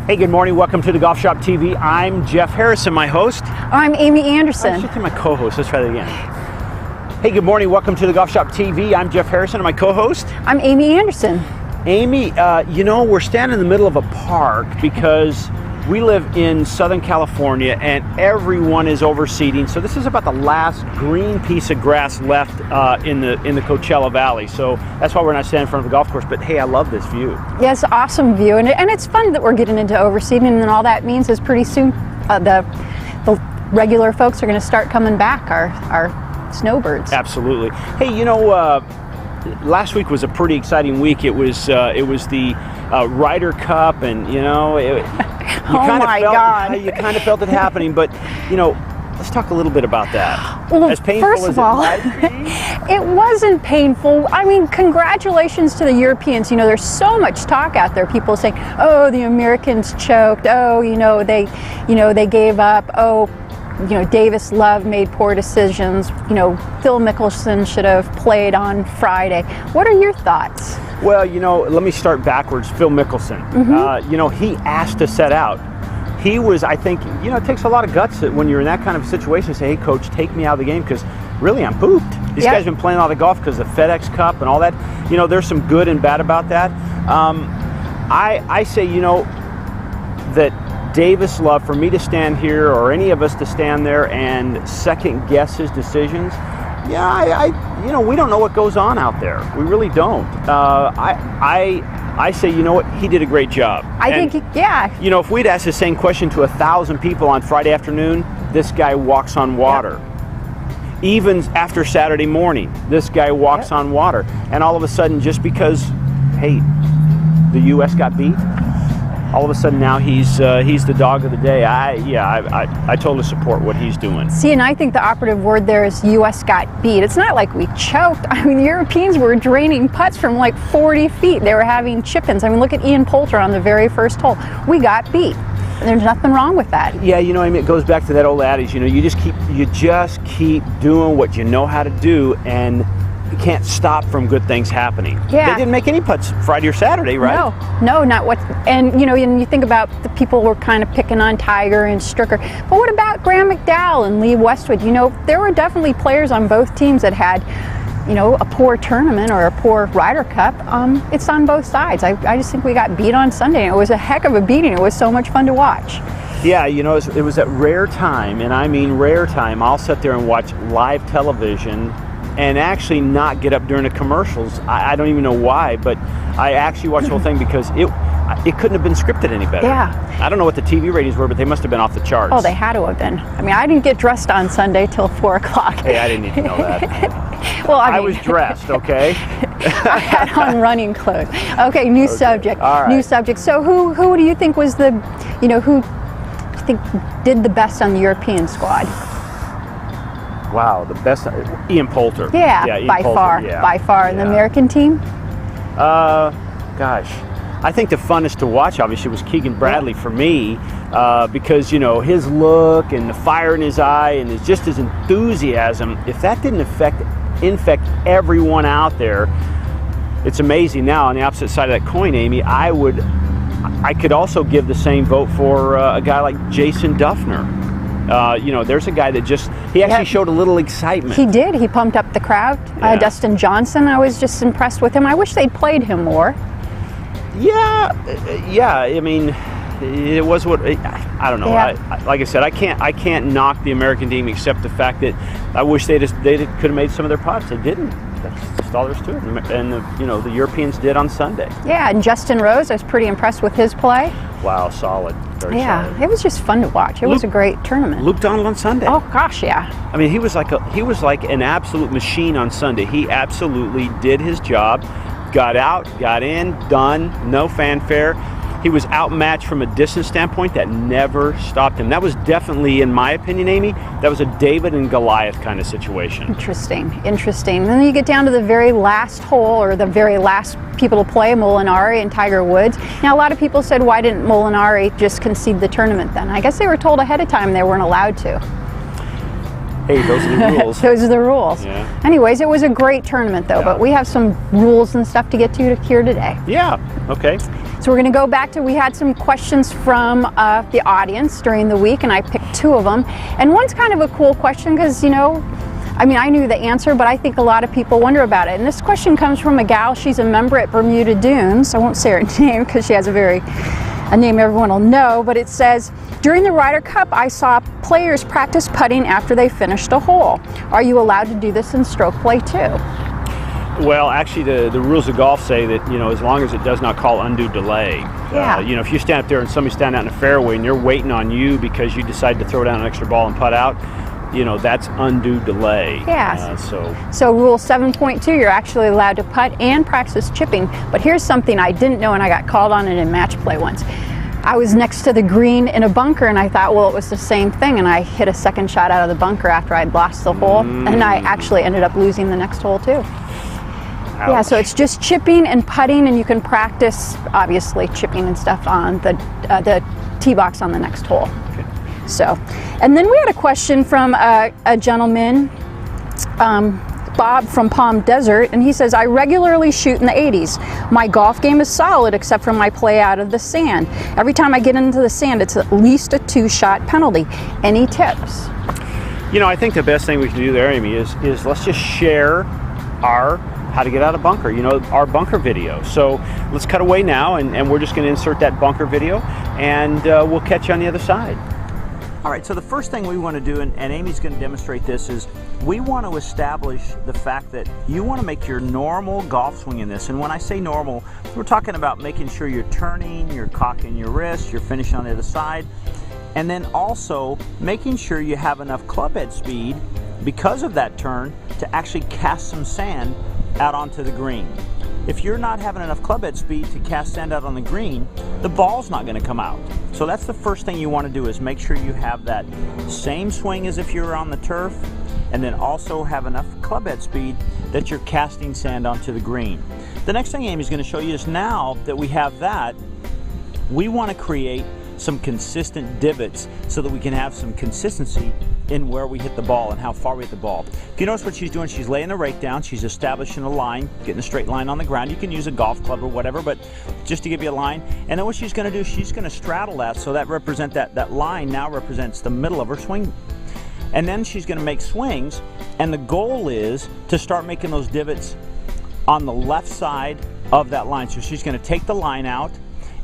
Hey, good morning. Welcome to the Golf Shop TV. I'm Jeff Harrison, my host. I'm Amy Anderson. I should say my co-host. Let's try that again. Hey, good morning. Welcome to the Golf Shop TV. I'm Jeff Harrison, and my co-host. I'm Amy Anderson. Amy, we're standing in the middle of a park because we live in Southern California and everyone is overseeding. So this is about the last green piece of grass left in the Coachella Valley. So that's why we're not standing in front of the golf course. But hey, I love this view. Yes, awesome view, and it's fun that we're getting into overseeding, and all that means is pretty soon the regular folks are going to start coming back. Our snowbirds. Absolutely. Hey, last week was a pretty exciting week. It was the Ryder Cup, and you kind of felt it happening. But let's talk a little bit about that. Well, as painful first as of all, it wasn't painful. I mean, congratulations to the Europeans. There's so much talk out there. People saying, "Oh, the Americans choked. Oh, they gave up. Oh." Davis Love made poor decisions. Phil Mickelson should have played on Friday. What are your thoughts? Well, let me start backwards. Phil Mickelson, he asked to set out. He was, I think, it takes a lot of guts when you're in that kind of situation to say, hey, coach, take me out of the game because really I'm pooped. These guys have been playing a lot of golf because of the FedEx Cup and all that. There's some good and bad about that. I say, that Davis Love, for me to stand here or any of us to stand there and second guess his decisions, we don't know what goes on out there. We really don't. I say, he did a great job. If we'd asked the same question to 1,000 people on Friday afternoon, this guy walks on water. Yep. Even after Saturday morning, this guy walks on water. And all of a sudden, just because, hey, the U.S. got beat, all of a sudden now he's the dog of the day. I totally support what he's doing. See, and I think the operative word there is U.S. got beat. It's not like we choked. I mean, the Europeans were draining putts from like 40 feet. They were having chip-ins. I mean, look at Ian Poulter on the very first hole. We got beat. There's nothing wrong with that. Yeah, it goes back to that old adage. You just keep doing what you know how to do, and you can't stop from good things happening. Yeah. They didn't make any putts Friday or Saturday, right? No, not what. And you think about the people who were kind of picking on Tiger and Stricker. But what about Graham McDowell and Lee Westwood? There were definitely players on both teams that had, a poor tournament or a poor Ryder Cup. It's on both sides. I just think we got beat on Sunday. It was a heck of a beating. It was so much fun to watch. Yeah, it was that rare time, and I mean rare time. I'll sit there and watch live television and actually not get up during the commercials. I don't even know why, but I actually watched the whole thing because it couldn't have been scripted any better. Yeah. I don't know what the TV ratings were, but they must have been off the charts. Oh, they had to have been. I mean, I didn't get dressed on Sunday till 4 o'clock. Hey, I didn't need to know that. Well, I was dressed, okay? I had on running clothes. Okay, new subject. All right. New subject. So who do you think was who do you think did the best on the European squad? Wow, the best, Ian Poulter. Yeah, Ian by Poulter, far. yeah. By far. And the American team? Gosh. I think the funnest to watch, obviously, was Keegan Bradley for me, because, his look and the fire in his eye and his enthusiasm, if that didn't infect everyone out there, it's amazing. Now, on the opposite side of that coin, Amy, I could also give the same vote for a guy like Jason Duffner. There's a guy that he actually showed a little excitement. He did. He pumped up the crowd. Yeah. Dustin Johnson, I was just impressed with him. I wish they'd played him more. Yeah. I mean, it was what I don't know. Yeah. Like I said, I can't knock the American team except the fact that I wish they could have made some of their putts. They didn't. That's just all there is to it. And the Europeans did on Sunday. Yeah, and Justin Rose, I was pretty impressed with his play. Wow, solid. Very solid. It was just fun to watch. It was a great tournament. Luke Donald on Sunday. Oh gosh, yeah. I mean, he was like an absolute machine on Sunday. He absolutely did his job. Got out, got in, done, no fanfare. He was outmatched from a distance standpoint. That never stopped him. That was definitely, in my opinion, Amy, that was a David and Goliath kind of situation. Interesting. And then you get down to the very last hole, or the very last people to play, Molinari and Tiger Woods. Now, a lot of people said, why didn't Molinari just concede the tournament then? I guess they were told ahead of time they weren't allowed to. Hey, those are the rules. Those are the rules. Yeah. Anyways, it was a great tournament, though, but we have some rules and stuff to get to here today. Yeah, okay. So we're going to go back to, we had some questions from the audience during the week, and I picked 2 of them. And one's kind of a cool question because, you know, I mean, I knew the answer, but I think a lot of people wonder about it. And this question comes from a gal. She's a member at Bermuda Dunes. I won't say her name because she has a name everyone will know, but it says, during the Ryder Cup, I saw players practice putting after they finished a hole. Are you allowed to do this in stroke play too? Well, actually, the rules of golf say that, you know, as long as it does not call undue delay. Yeah. You know, if you stand up there and somebody's standing out in the fairway and they're waiting on you because you decide to throw down an extra ball and putt out, you know, that's undue delay. Yeah. So rule 7.2, you're actually allowed to putt and practice chipping. But here's something I didn't know, and I got called on it in match play once. I was next to the green in a bunker, and I thought, well, it was the same thing, and I hit a second shot out of the bunker after I'd lost the hole, and I actually ended up losing the next hole too. Ouch. Yeah, so it's just chipping and putting, and you can practice, obviously, chipping and stuff on the tee box on the next hole. Okay. So, and then we had a question from a gentleman, Bob from Palm Desert, and he says, I regularly shoot in the 80s. My golf game is solid except for my play out of the sand. Every time I get into the sand, it's at least a 2-shot penalty. Any tips? You know, I think the best thing we can do there, Amy, is let's just share our how to get out of bunker, you know, our bunker video. So let's cut away now, and we're just going to insert that bunker video, and we'll catch you on the other side. All right, so the first thing we want to do, and Amy's going to demonstrate this, is we want to establish the fact that you want to make your normal golf swing in this. And when I say normal, we're talking about making sure you're turning, you're cocking your wrist, you're finishing on the other side, and then also making sure you have enough club head speed because of that turn to actually cast some sand out onto the green. If you're not having enough club head speed to cast sand out on the green, the ball's not going to come out. So that's the first thing you want to do, is make sure you have that same swing as if you were on the turf, and then also have enough club head speed that you're casting sand onto the green. The next thing Amy's going to show you is, now that we have that, we want to create some consistent divots so that we can have some consistency in where we hit the ball and how far we hit the ball. If you notice what she's doing, she's laying the rake down, she's establishing a line, getting a straight line on the ground. You can use a golf club or whatever, but just to give you a line. And then what she's going to do, she's going to straddle that, so that line now represents the middle of her swing. And then she's going to make swings, and the goal is to start making those divots on the left side of that line. So she's going to take the line out,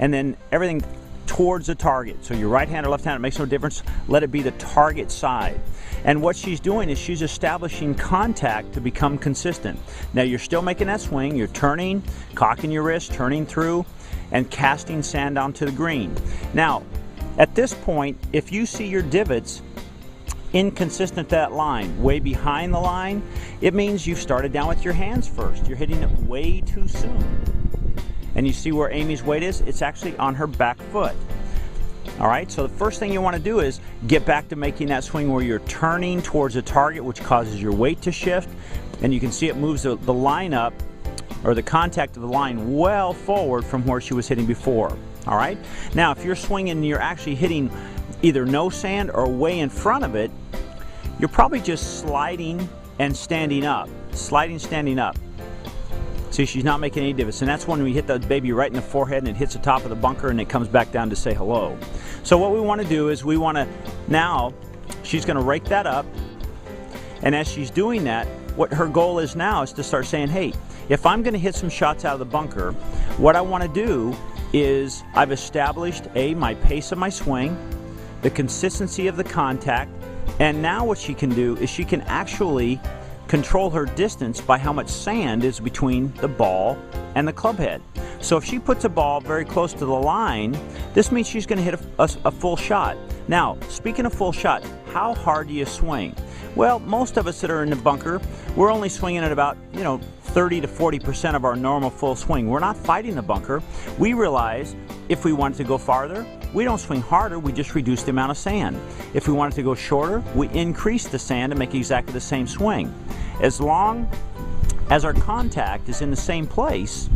and then everything towards the target. So your right hand or left hand, it makes no difference. Let it be the target side. And what she's doing is she's establishing contact to become consistent. Now you're still making that swing. You're turning, cocking your wrist, turning through, and casting sand onto the green. Now, at this point, if you see your divots inconsistent to that line, way behind the line, it means you've started down with your hands first. You're hitting it way too soon. And you see where Amy's weight is? It's actually on her back foot. All right, so the first thing you want to do is get back to making that swing where you're turning towards the target, which causes your weight to shift. And you can see it moves the line up, or the contact of the line, well forward from where she was hitting before. All right, now if you're swinging and you're actually hitting either no sand or way in front of it, you're probably just sliding and standing up. Sliding, standing up. See, she's not making any divots, and that's when we hit the baby right in the forehead and it hits the top of the bunker and it comes back down to say hello. So what we want to do is now she's going to rake that up, and as she's doing that, what her goal is now is to start saying, hey, if I'm going to hit some shots out of the bunker, what I want to do is I've established my pace of my swing, the consistency of the contact, and now what she can do is she can actually control her distance by how much sand is between the ball and the club head. So if she puts a ball very close to the line, this means she's going to hit a full shot. Now, speaking of full shot, how hard do you swing? Well, most of us that are in the bunker, we're only swinging at about, 30 to 40% of our normal full swing. We're not fighting the bunker. We realize if we wanted to go farther, we don't swing harder, we just reduce the amount of sand. If we wanted to go shorter, we increase the sand to make exactly the same swing. As long as our contact is in the same place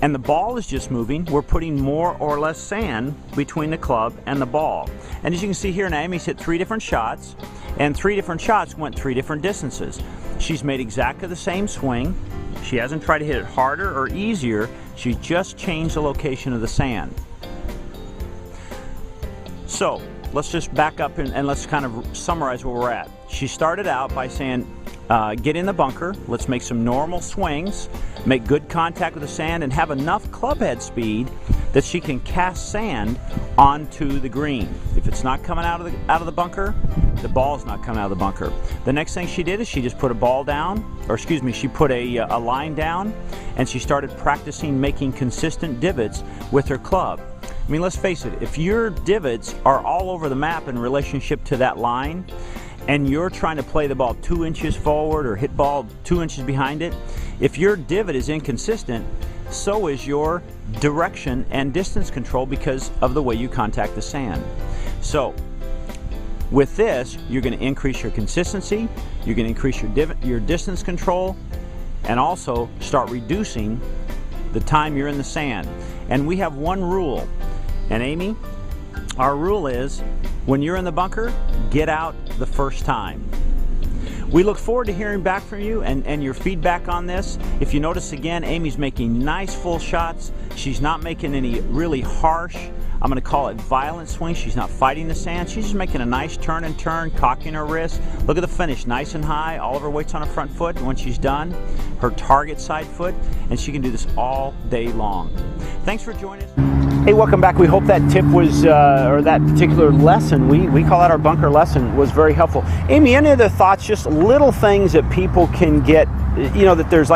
and the ball is just moving, we're putting more or less sand between the club and the ball. And as you can see here, Naomi's hit 3 different shots, and 3 different shots went 3 different distances. She's made exactly the same swing, She hasn't tried to hit it harder or easier. She just changed the location of the sand. So let's just back up and let's kind of summarize where we're at. She started out by saying, get in the bunker, let's make some normal swings, make good contact with the sand, and have enough club head speed that she can cast sand onto the green. If it's not coming out of the bunker, the ball's not coming out of the bunker. The next thing she did is she just put a ball down, or excuse me, she put a line down, and she started practicing making consistent divots with her club. I mean, let's face it, if your divots are all over the map in relationship to that line, and you're trying to play the ball 2 inches forward or hit ball 2 inches behind it, if your divot is inconsistent, so is your direction and distance control because of the way you contact the sand. So with this, you're going to increase your consistency, you're going to increase your distance control, and also start reducing the time you're in the sand. And we have one rule, and Amy, our rule is, when you're in the bunker, get out the first time. We look forward to hearing back from you and your feedback on this. If you notice again, Amy's making nice full shots. She's not making any really harsh, I'm going to call it violent swings. She's not fighting the sand. She's just making a nice turn and turn, cocking her wrist. Look at the finish, nice and high. All of her weight's on her front foot. And when she's done, her target side foot, and she can do this all day long. Thanks for joining us. Hey, welcome back. We hope that tip was, or that particular lesson, we call that our bunker lesson, was very helpful. Amy, any other thoughts, just little things that people can get, you know, that there's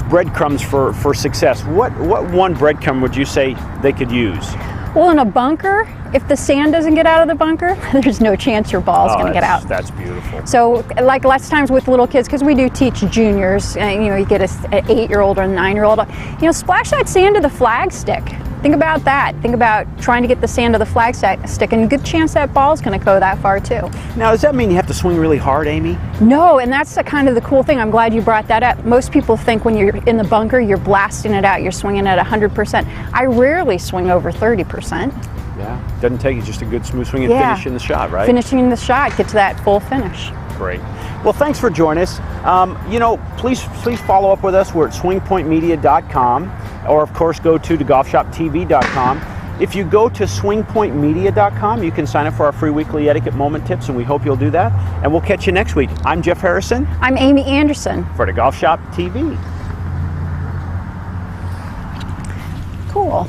breadcrumbs for success. What one breadcrumb would you say they could use? Well, in a bunker, if the sand doesn't get out of the bunker, there's no chance your ball's going to get out. That's beautiful. So, like lots of times with little kids, because we do teach juniors, and, you know, you get an 8-year-old or a 9-year-old, you know, splash that sand to the flag stick. Think about that. Think about trying to get the sand to the flag stick, and a good chance that ball's going to go that far too. Now, does that mean you have to swing really hard, Amy? No, and that's kind of the cool thing. I'm glad you brought that up. Most people think when you're in the bunker, you're blasting it out, you're swinging at 100%. I rarely swing over 30%. Yeah, doesn't take you just a good smooth swing and finishing the shot, right? Finishing the shot, get to that full finish. Great. Well, thanks for joining us. You know, please follow up with us. We're at swingpointmedia.com, or of course go to golfshoptv.com. If you go to swingpointmedia.com, you can sign up for our free weekly etiquette moment tips, and we hope you'll do that. And we'll catch you next week. I'm Jeff Harrison. I'm Amy Anderson. For the Golf Shop TV. Cool.